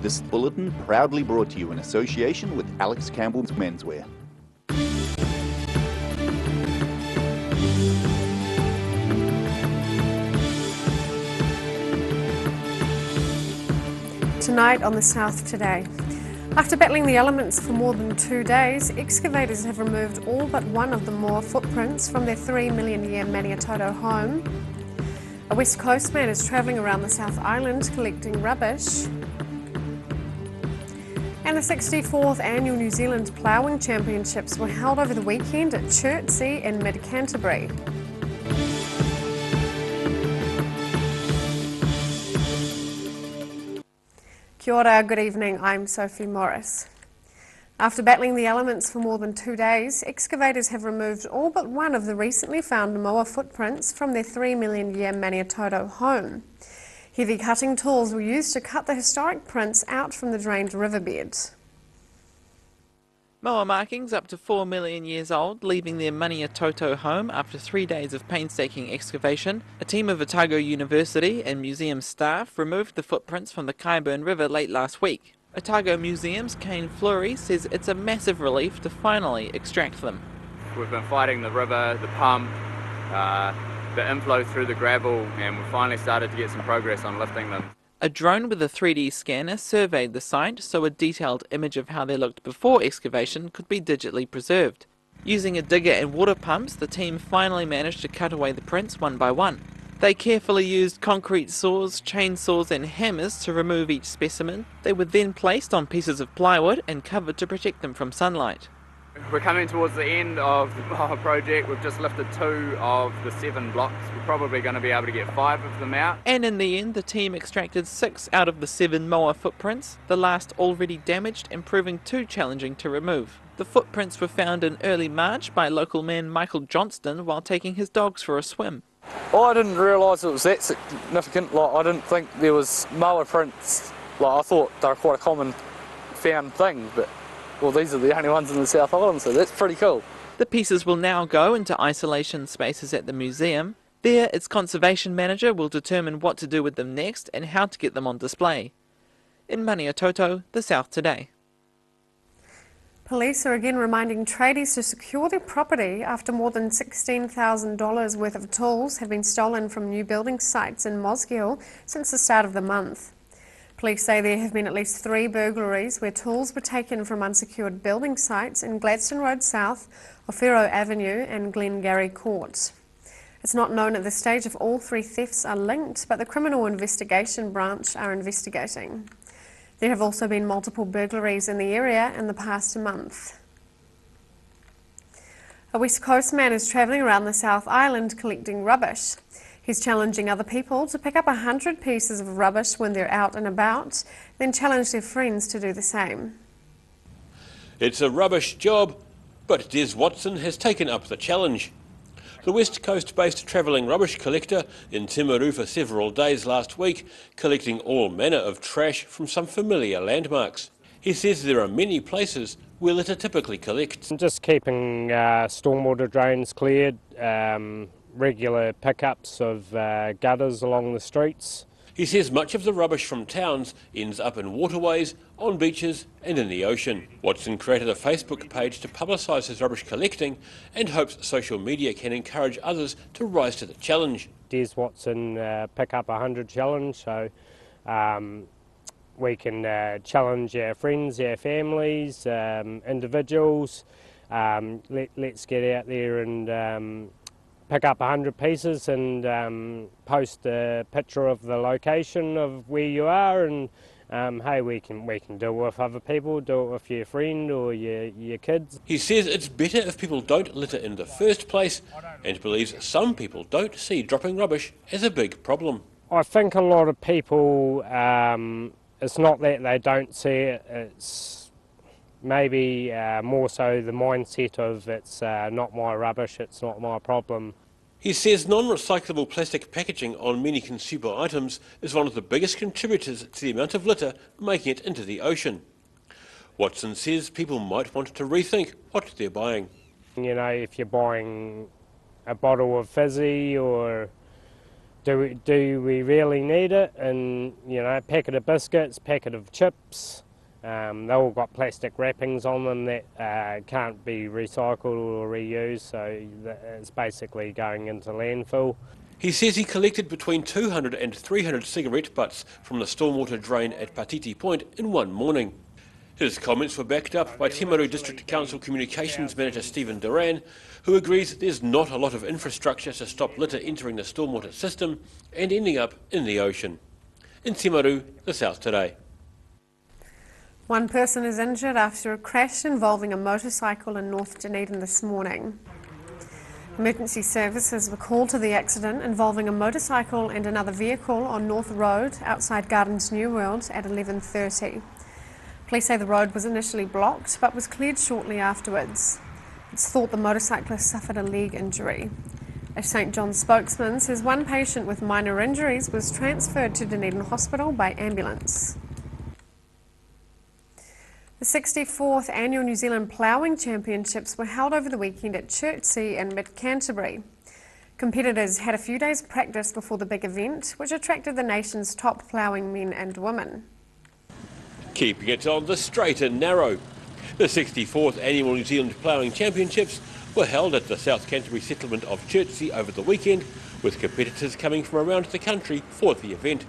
This bulletin proudly brought to you in association with Alex Campbell's Menswear. Tonight on the South Today. After battling the elements for more than 2 days, excavators have removed all but one of the Moa footprints from their 3 million year Maniatoto home. A West Coast man is travelling around the South Island collecting rubbish. And the 64th annual New Zealand Ploughing Championships were held over the weekend at Chertsey in mid-Canterbury. Kia ora, good evening, I'm Sophie Morris. After battling the elements for more than 2 days, excavators have removed all but one of the recently found Moa footprints from their 3 million year Maniatoto home. Heavy cutting tools were used to cut the historic prints out from the drained riverbed. Moa markings up to 4 million years old, leaving their Maniatoto home after 3 days of painstaking excavation. A team of Otago University and museum staff removed the footprints from the Kyburn River late last week. Otago Museum's Kane Fleury says it's a massive relief to finally extract them. We've been fighting the river, the pump, the inflow through the gravel, and we've finally started to get some progress on lifting them. A drone with a 3D scanner surveyed the site so a detailed image of how they looked before excavation could be digitally preserved. Using a digger and water pumps, the team finally managed to cut away the prints one by one. They carefully used concrete saws, chainsaws and hammers to remove each specimen. They were then placed on pieces of plywood and covered to protect them from sunlight. We're coming towards the end of the project. We've just lifted 2 of the 7 blocks. We're probably going to be able to get 5 of them out. And in the end, the team extracted 6 out of the 7 Moa footprints, the last already damaged and proving too challenging to remove. The footprints were found in early March by local man Michael Johnston while taking his dogs for a swim. I didn't realise it was that significant. I didn't think there was Moa prints. I thought they were quite a common found thing, but well, these are the only ones in the South Island, so that's pretty cool. The pieces will now go into isolation spaces at the museum. There, its conservation manager will determine what to do with them next and how to get them on display. In Maniatoto, the South Today. Police are again reminding tradies to secure their property after more than $16,000 worth of tools have been stolen from new building sites in Mosgiel since the start of the month. Police say there have been at least 3 burglaries where tools were taken from unsecured building sites in Gladstone Road South, Ofero Avenue and Glengarry Court. It's not known at this stage if all 3 thefts are linked, but the Criminal Investigation Branch are investigating. There have also been multiple burglaries in the area in the past month. A West Coast man is travelling around the South Island collecting rubbish. He's challenging other people to pick up 100 pieces of rubbish when they're out and about, then challenge their friends to do the same. It's a rubbish job, but Des Watson has taken up the challenge. The West Coast-based travelling rubbish collector in Timaru for several days last week, collecting all manner of trash from some familiar landmarks. He says there are many places where litter typically collects. Just keeping stormwater drains cleared, regular pickups of gutters along the streets. He says much of the rubbish from towns ends up in waterways, on beaches and in the ocean. Watson created a Facebook page to publicise his rubbish collecting and hopes social media can encourage others to rise to the challenge. Des Watson Pick Up 100 challenge, so we can challenge our friends, our families, individuals. Let's get out there and pick up 100 pieces and post a picture of the location of where you are, and hey, we can do it with other people, do it with your friend or your kids. He says it's better if people don't litter in the first place and believes some people don't see dropping rubbish as a big problem. I think a lot of people, it's not that they don't see it, it's maybe more so the mindset of it's not my rubbish, it's not my problem. He says non-recyclable plastic packaging on many consumer items is one of the biggest contributors to the amount of litter making it into the ocean. Watson says people might want to rethink what they're buying. You know, if you're buying a bottle of fizzy or do we really need it? And, you know, packet of biscuits, packet of chips, they all got plastic wrappings on them that can't be recycled or reused, so it's basically going into landfill. He says he collected between 200 and 300 cigarette butts from the stormwater drain at Patiti Point in one morning. His comments were backed up by Timaru District Council Communications Manager Stephen Duran, who agrees there's not a lot of infrastructure to stop litter entering the stormwater system and ending up in the ocean. In Timaru, the South Today. One person is injured after a crash involving a motorcycle in North Dunedin this morning. Emergency services were called to the accident involving a motorcycle and another vehicle on North Road outside Gardens New World at 11:30. Police say the road was initially blocked but was cleared shortly afterwards. It's thought the motorcyclist suffered a leg injury. A St John's spokesman says one patient with minor injuries was transferred to Dunedin Hospital by ambulance. The 64th Annual New Zealand Ploughing Championships were held over the weekend at Chertsey in mid-Canterbury. Competitors had a few days practice before the big event, which attracted the nation's top ploughing men and women. Keeping it on the straight and narrow. The 64th Annual New Zealand Ploughing Championships were held at the South Canterbury settlement of Chertsey over the weekend, with competitors coming from around the country for the event.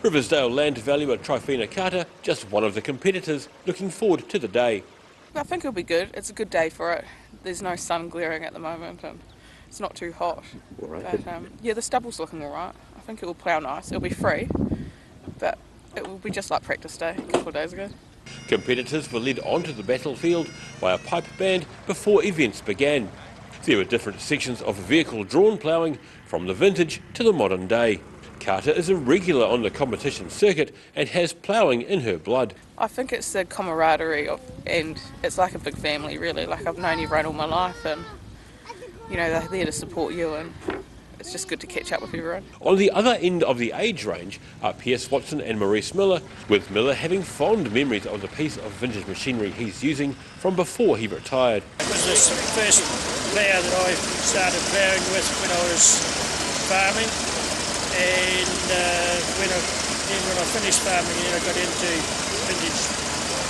Riversdale land valuer Tryphena Carter, just one of the competitors, looking forward to the day. I think it'll be good. It's a good day for it. There's no sun glaring at the moment and it's not too hot. But yeah, the stubble's looking alright. I think it will plough nice. It'll be free, but it will be just like practice day a couple of days ago. Competitors were led onto the battlefield by a pipe band before events began. There were different sections of vehicle-drawn ploughing, from the vintage to the modern day. Carter is a regular on the competition circuit and has ploughing in her blood. I think it's the camaraderie and it's like a big family really. Like I've known everyone all my life and you know they're there to support you and it's just good to catch up with everyone. On the other end of the age range are Pierce Watson and Maurice Miller, with Miller having fond memories of the piece of vintage machinery he's using from before he retired. It was the first plough that I started ploughing with when I was farming, and when I finished farming I got into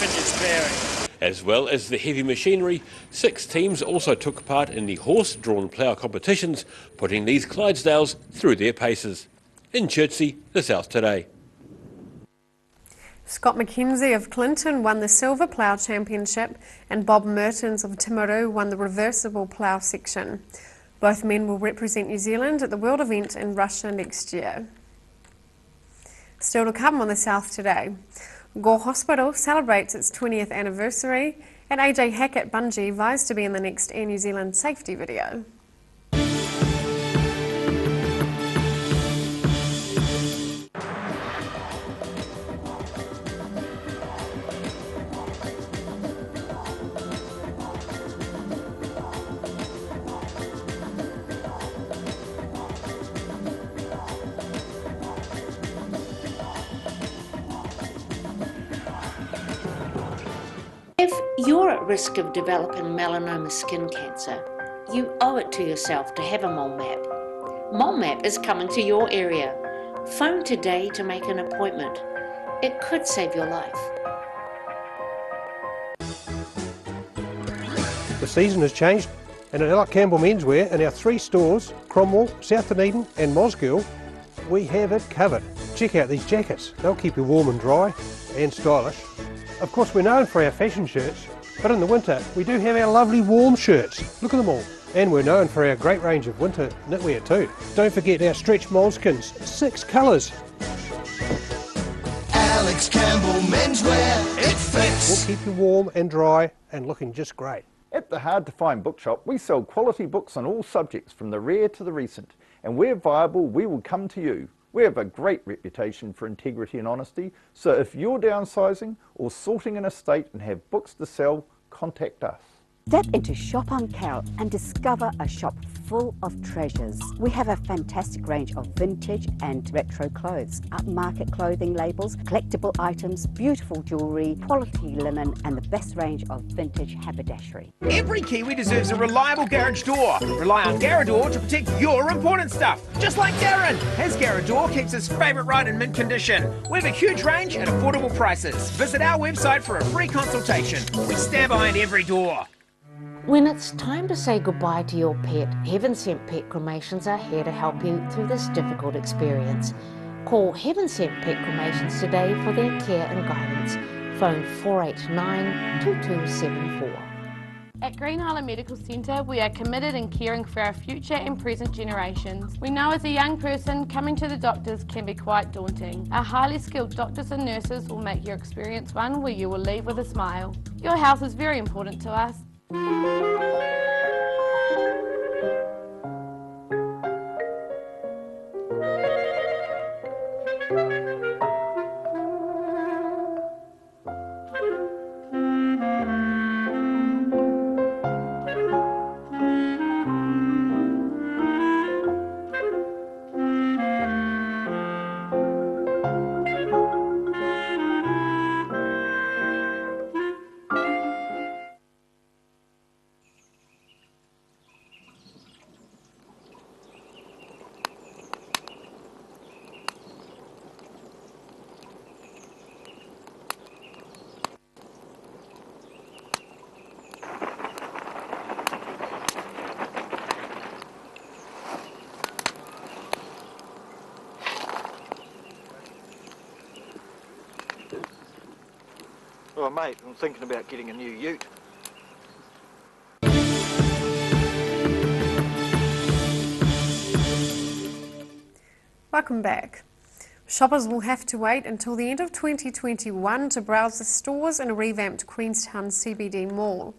vintage ploughing. As well as the heavy machinery, 6 teams also took part in the horse-drawn plough competitions, putting these Clydesdales through their paces. In Chertsey, the South Today. Scott McKenzie of Clinton won the Silver Plough Championship and Bob Mertens of Timaru won the Reversible Plough section. Both men will represent New Zealand at the World event in Russia next year. Still to come on the South Today. Gore Hospital celebrates its 20th anniversary and AJ Hackett Bungee vies to be in the next Air New Zealand safety video. If you're at risk of developing melanoma skin cancer, you owe it to yourself to have a mole map. Mole map is coming to your area. Phone today to make an appointment. It could save your life. The season has changed, and at Alec Campbell Menswear, in our 3 stores, Cromwell, South Dunedin and Mosgiel, we have it covered. Check out these jackets. They'll keep you warm and dry and stylish. Of course, we're known for our fashion shirts, but in the winter we do have our lovely warm shirts. Look at them all. And we're known for our great range of winter knitwear too. Don't forget our stretch moleskins, 6 colours. Alex Campbell Menswear, it fits. We'll keep you warm and dry and looking just great. At the Hard to Find Bookshop, we sell quality books on all subjects, from the rare to the recent. And where viable, we will come to you. We have a great reputation for integrity and honesty, so if you're downsizing or sorting an estate and have books to sell, contact us. Step into Shop on Carrot and discover a shop full of treasures. We have a fantastic range of vintage and retro clothes, upmarket clothing labels, collectible items, beautiful jewellery, quality linen and the best range of vintage haberdashery. Every Kiwi deserves a reliable garage door. Rely on Garrador to protect your important stuff. Just like Darren, his Garrador keeps his favourite ride in mint condition. We have a huge range at affordable prices. Visit our website for a free consultation. We stand behind every door. When it's time to say goodbye to your pet, Heaven Sent Pet Cremations are here to help you through this difficult experience. Call Heaven Sent Pet Cremations today for their care and guidance. Phone 489 2274. At Green Island Medical Centre, we are committed in caring for our future and present generations. We know as a young person, coming to the doctors can be quite daunting. Our highly skilled doctors and nurses will make your experience one where you will leave with a smile. Your health is very important to us. Oh mate, I'm thinking about getting a new ute. Welcome back. Shoppers will have to wait until the end of 2021 to browse the stores in a revamped Queenstown CBD mall.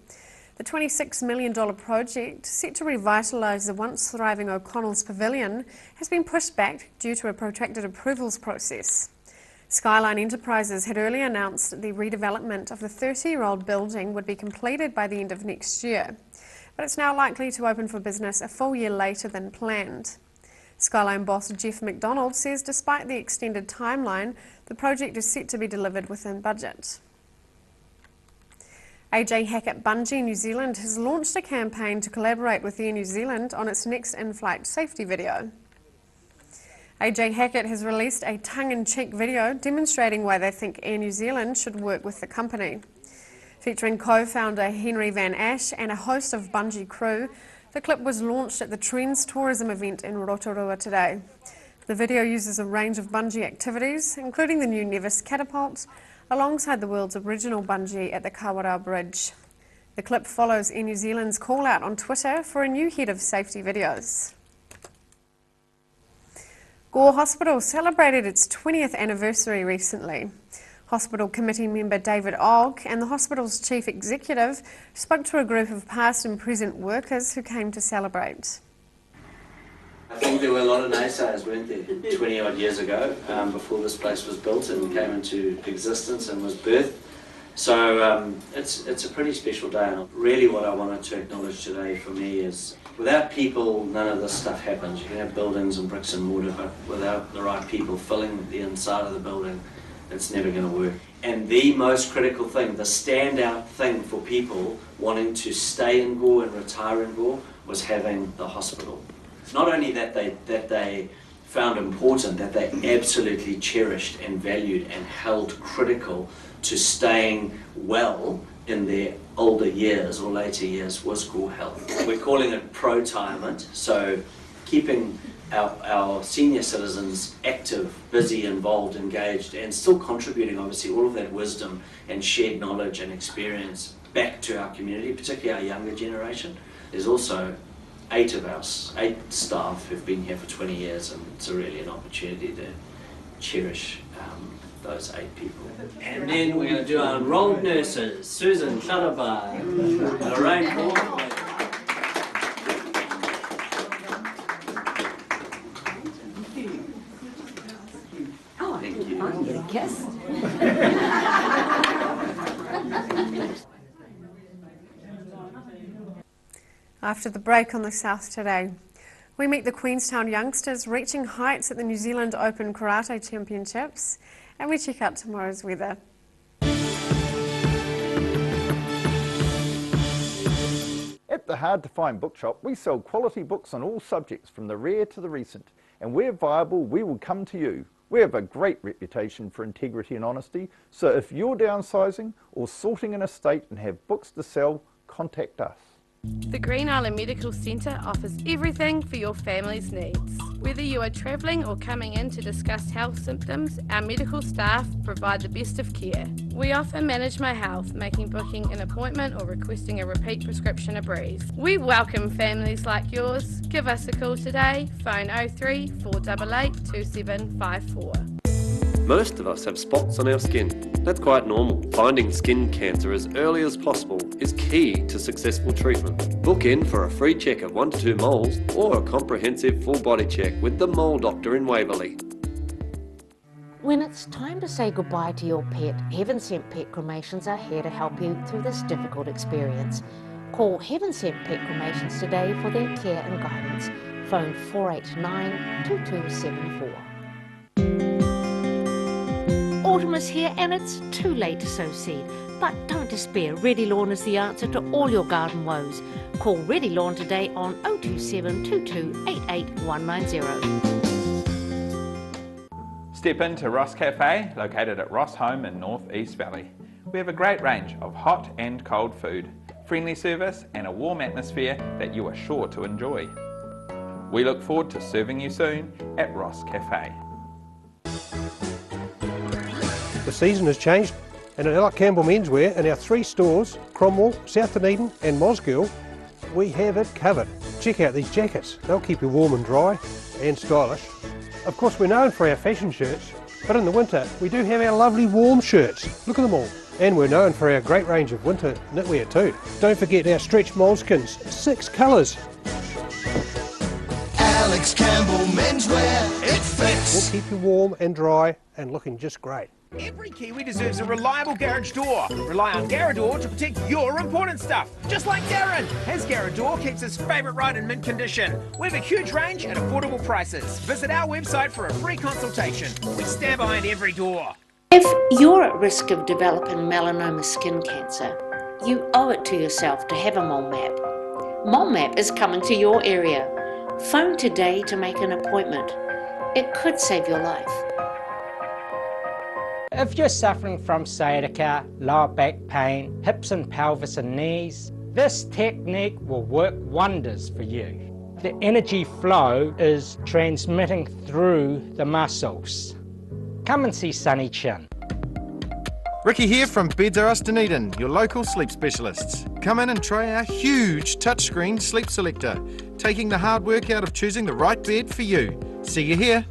The $26 million project, set to revitalise the once thriving O'Connell's Pavilion, has been pushed back due to a protracted approvals process. Skyline Enterprises had earlier announced that the redevelopment of the 30-year-old building would be completed by the end of next year, but it's now likely to open for business a full year later than planned. Skyline boss Jeff McDonald says despite the extended timeline, the project is set to be delivered within budget. AJ Hackett Bungee New Zealand has launched a campaign to collaborate with Air New Zealand on its next in-flight safety video. AJ Hackett has released a tongue-in-cheek video demonstrating why they think Air New Zealand should work with the company. Featuring co-founder Henry Van Ash and a host of bungee crew, the clip was launched at the Trends tourism event in Rotorua today. The video uses a range of bungee activities, including the new Nevis catapult, alongside the world's original bungee at the Kawarau Bridge. The clip follows Air New Zealand's call out on Twitter for a new head of safety videos. Gore Hospital celebrated its 20th anniversary recently. Hospital committee member David Ogg and the hospital's chief executive spoke to a group of past and present workers who came to celebrate. I think there were a lot of naysayers, weren't there, 20 odd years ago, before this place was built and came into existence and was birthed. So it's a pretty special day, and really what I wanted to acknowledge today for me is without people, none of this stuff happens. You can have buildings and bricks and mortar, but without the right people filling the inside of the building, it's never going to work. And the most critical thing, the standout thing for people wanting to stay in Gore and retire in Gore was having the hospital. Not only that they found important, that they absolutely cherished and valued and held critical to staying well in their older years or later years was Gore Health. We're calling it pro-retirement, so keeping our senior citizens active, busy, involved, engaged, and still contributing obviously all of that wisdom and shared knowledge and experience back to our community, particularly our younger generation. There's also 8 staff who've been here for 20 years, and it's really an opportunity to cherish those 8 people. And then we're going to do our enrolled nurses, Susan Clutterbar, Lorraine Hall. Oh, thank you. I'll get a kiss. After the break on the South Today, we meet the Queenstown youngsters reaching heights at the New Zealand Open Karate Championships, and we check out tomorrow's weather. At the Hard to Find Bookshop, we sell quality books on all subjects from the rare to the recent, and where viable, we will come to you. We have a great reputation for integrity and honesty, so if you're downsizing or sorting an estate and have books to sell, contact us. The Green Island Medical Centre offers everything for your family's needs. Whether you are travelling or coming in to discuss health symptoms, our medical staff provide the best of care. We offer Manage My Health, making booking an appointment or requesting a repeat prescription a breeze. We welcome families like yours. Give us a call today, phone 03 488 2754. Most of us have spots on our skin. That's quite normal. Finding skin cancer as early as possible is key to successful treatment. Book in for a free check of 1 to 2 moles or a comprehensive full body check with the Mole Doctor in Waverley. When it's time to say goodbye to your pet, Heaven Sent Pet Cremations are here to help you through this difficult experience. Call Heaven Sent Pet Cremations today for their care and guidance. Phone 489 2274. Autumn is here and it's too late to sow seed. But don't despair, Ready Lawn is the answer to all your garden woes. Call Ready Lawn today on 027 22 88 190. Step into Ross Cafe, located at Ross Home in North East Valley. We have a great range of hot and cold food, friendly service and a warm atmosphere that you are sure to enjoy. We look forward to serving you soon at Ross Cafe. The season has changed, and at Alec Campbell Menswear, in our 3 stores, Cromwell, South Dunedin and Mosgiel, we have it covered. Check out these jackets. They'll keep you warm and dry and stylish. Of course, we're known for our fashion shirts, but in the winter we do have our lovely warm shirts. Look at them all. And we're known for our great range of winter knitwear too. Don't forget our stretch moleskins, 6 colours. Alex Campbell Menswear, it fits. We'll keep you warm and dry and looking just great. Every Kiwi deserves a reliable garage door. Rely on Garrador to protect your important stuff. Just like Darren, his Garrador keeps his favourite ride in mint condition. We have a huge range at affordable prices. Visit our website for a free consultation. We stand behind every door. If you're at risk of developing melanoma skin cancer, you owe it to yourself to have a mole map. Mole map is coming to your area. Phone today to make an appointment. It could save your life. If you're suffering from sciatica, lower back pain, hips and pelvis and knees, this technique will work wonders for you. The energy flow is transmitting through the muscles. Come and see Sunny Chin. Ricky here from Beds R Us Dunedin, your local sleep specialists. Come in and try our huge touchscreen sleep selector, taking the hard work out of choosing the right bed for you. See you here.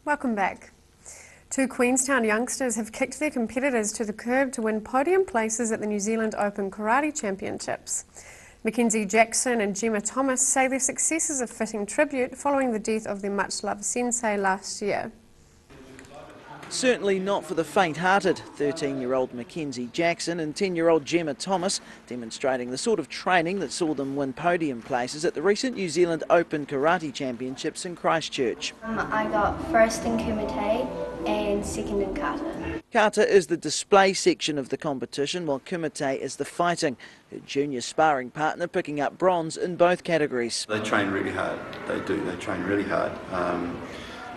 Welcome back. 2 Queenstown youngsters have kicked their competitors to the curb to win podium places at the New Zealand Open Karate Championships. Mackenzie Jackson and Gemma Thomas say their success is a fitting tribute following the death of their much-loved sensei last year. Certainly not for the faint-hearted. 13-year-old Mackenzie Jackson and 10-year-old Gemma Thomas demonstrating the sort of training that saw them win podium places at the recent New Zealand Open Karate Championships in Christchurch. I got first in Kumite and second in kata. Kata is the display section of the competition, while Kumite is the fighting. Her junior sparring partner picking up bronze in both categories. They train really hard. They do. They train really hard.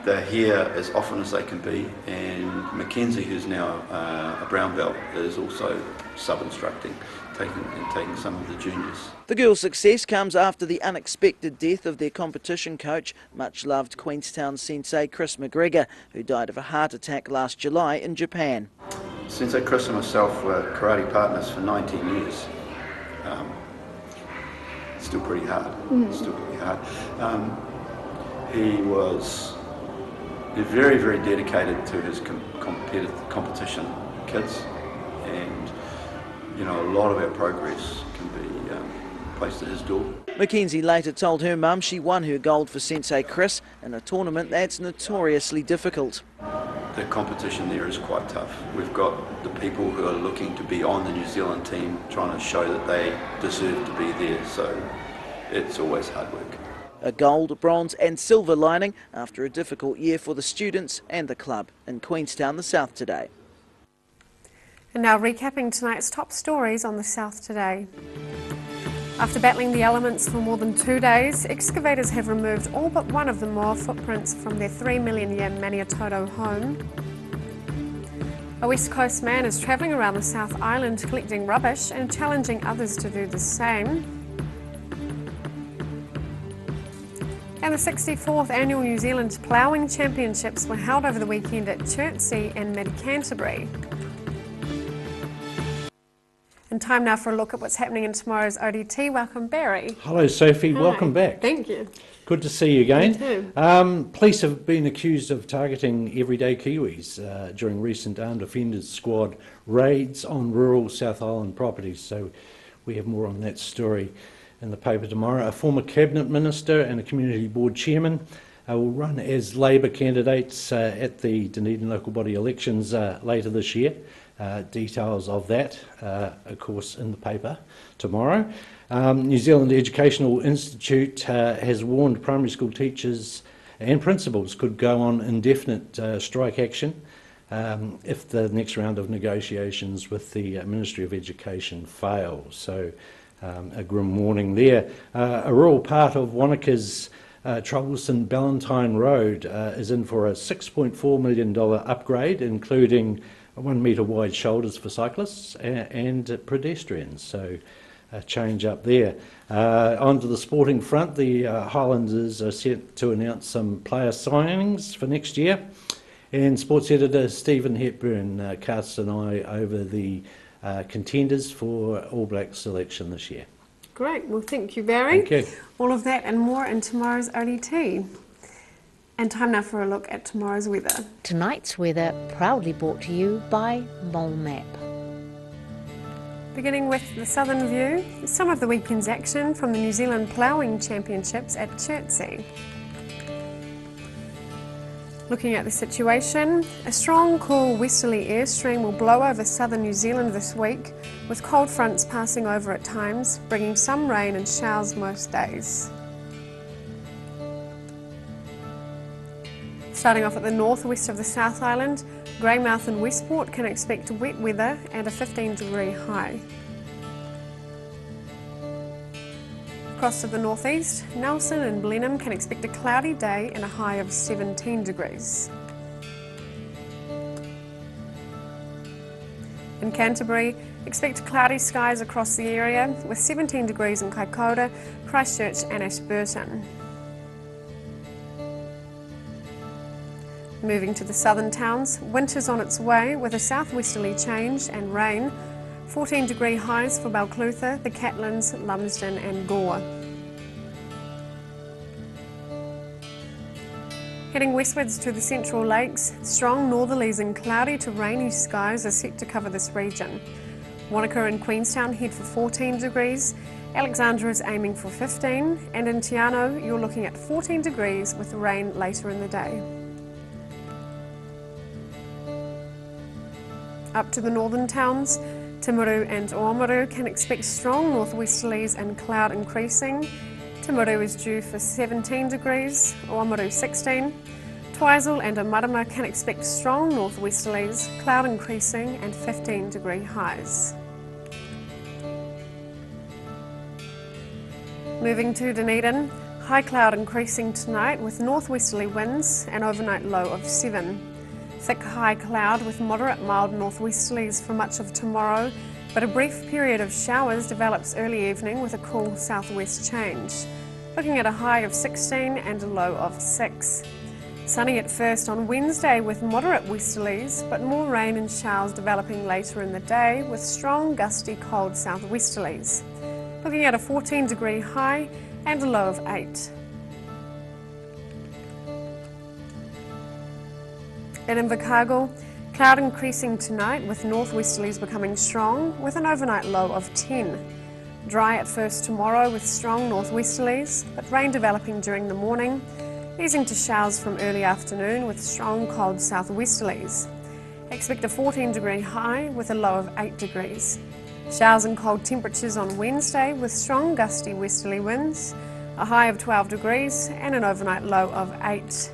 They're here as often as they can be, and Mackenzie, who's now a brown belt, is also sub-instructing, taking some of the juniors. The girls' success comes after the unexpected death of their competition coach, much-loved Queenstown sensei Chris McGregor, who died of a heart attack last July in Japan. Sensei Chris and myself were karate partners for 19 years. Still pretty hard. Still pretty hard. He was very, very dedicated to his competition kids, and you know, a lot of our progress can be placed at his door. Mackenzie later told her mum she won her gold for Sensei Chris in a tournament that's notoriously difficult. The competition there is quite tough. We've got the people who are looking to be on the New Zealand team trying to show that they deserve to be there, so it's always hard work. A gold, bronze and silver lining after a difficult year for the students and the club in Queenstown, the South Today. And now recapping tonight's top stories on the South Today. After battling the elements for more than 2 days, excavators have removed all but one of the Moa footprints from their 3 million year Maniatoto home. A West Coast man is travelling around the South Island collecting rubbish and challenging others to do the same. And the 64th Annual New Zealand Ploughing Championships were held over the weekend at Chertsey and Mid-Canterbury. And time now for a look at what's happening in tomorrow's ODT. Welcome, Barry. Hello, Sophie. Hi. Welcome back. Thank you. Good to see you again. You too. Police have been accused of targeting everyday Kiwis during recent armed offenders squad raids on rural South Island properties. So we have more on that story in the paper tomorrow. A former Cabinet Minister and a Community Board Chairman will run as Labour candidates at the Dunedin local body elections later this year. Details of that, of course, in the paper tomorrow. New Zealand Educational Institute has warned primary school teachers and principals could go on indefinite strike action if the next round of negotiations with the Ministry of Education fails. So a grim warning there. A rural part of Wanaka's troublesome Ballantyne Road is in for a $6.4 million upgrade, including 1 metre wide shoulders for cyclists and pedestrians. So a change up there. Onto the sporting front, the Highlanders are set to announce some player signings for next year. And sports editor Stephen Hepburn casts an eye over the contenders for All Blacks selection this year. Great. Well, thank you, Barry. Thank you. All of that and more in tomorrow's ODT. And time now for a look at tomorrow's weather. Tonight's weather proudly brought to you by Mole Map. Beginning with the southern view, some of the weekend's action from the New Zealand Ploughing Championships at Chertsey. Looking at the situation, a strong, cool westerly air stream will blow over southern New Zealand this week, with cold fronts passing over at times, bringing some rain and showers most days. Starting off at the northwest of the South Island, Greymouth and Westport can expect wet weather and a 15-degree high. Across to the northeast, Nelson and Blenheim can expect a cloudy day and a high of 17 degrees. In Canterbury, expect cloudy skies across the area with 17 degrees in Kaikoura, Christchurch and Ashburton. Moving to the southern towns, winter's on its way with a southwesterly change and rain. 14-degree highs for Balclutha, the Catlins, Lumsden and Gore. Heading westwards to the Central Lakes, strong northerlies and cloudy to rainy skies are set to cover this region. Wanaka and Queenstown head for 14 degrees, Alexandra is aiming for 15, and in Te Anau you're looking at 14 degrees with rain later in the day. Up to the northern towns, Timaru and Oamaru can expect strong northwesterlies and cloud increasing. Timaru is due for 17 degrees, Oamaru 16. Twizel and Amarama can expect strong northwesterlies, cloud increasing and 15-degree highs. Moving to Dunedin, high cloud increasing tonight with northwesterly winds, an overnight low of 7. Thick high cloud with moderate mild northwesterlies for much of tomorrow, but a brief period of showers develops early evening with a cool southwest change. Looking at a high of 16 and a low of 6. Sunny at first on Wednesday with moderate westerlies, but more rain and showers developing later in the day with strong gusty cold southwesterlies. Looking at a 14-degree high and a low of 8. In Invercargill, cloud increasing tonight with northwesterlies becoming strong with an overnight low of 10. Dry at first tomorrow with strong northwesterlies, but rain developing during the morning, easing to showers from early afternoon with strong cold southwesterlies. Expect a 14-degree high with a low of 8 degrees. Showers and cold temperatures on Wednesday with strong gusty westerly winds, a high of 12 degrees and an overnight low of 8.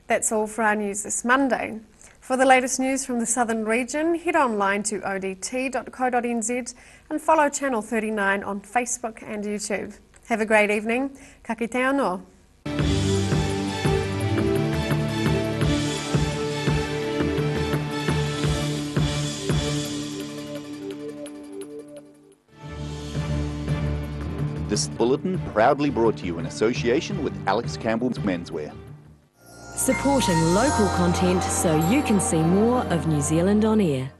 That's all for our news this Monday. For the latest news from the southern region, head online to odt.co.nz and follow Channel 39 on Facebook and YouTube. Have a great evening. Ka kite anō. This bulletin proudly brought to you in association with Alex Campbell's Menswear. Supporting local content so you can see more of New Zealand on air.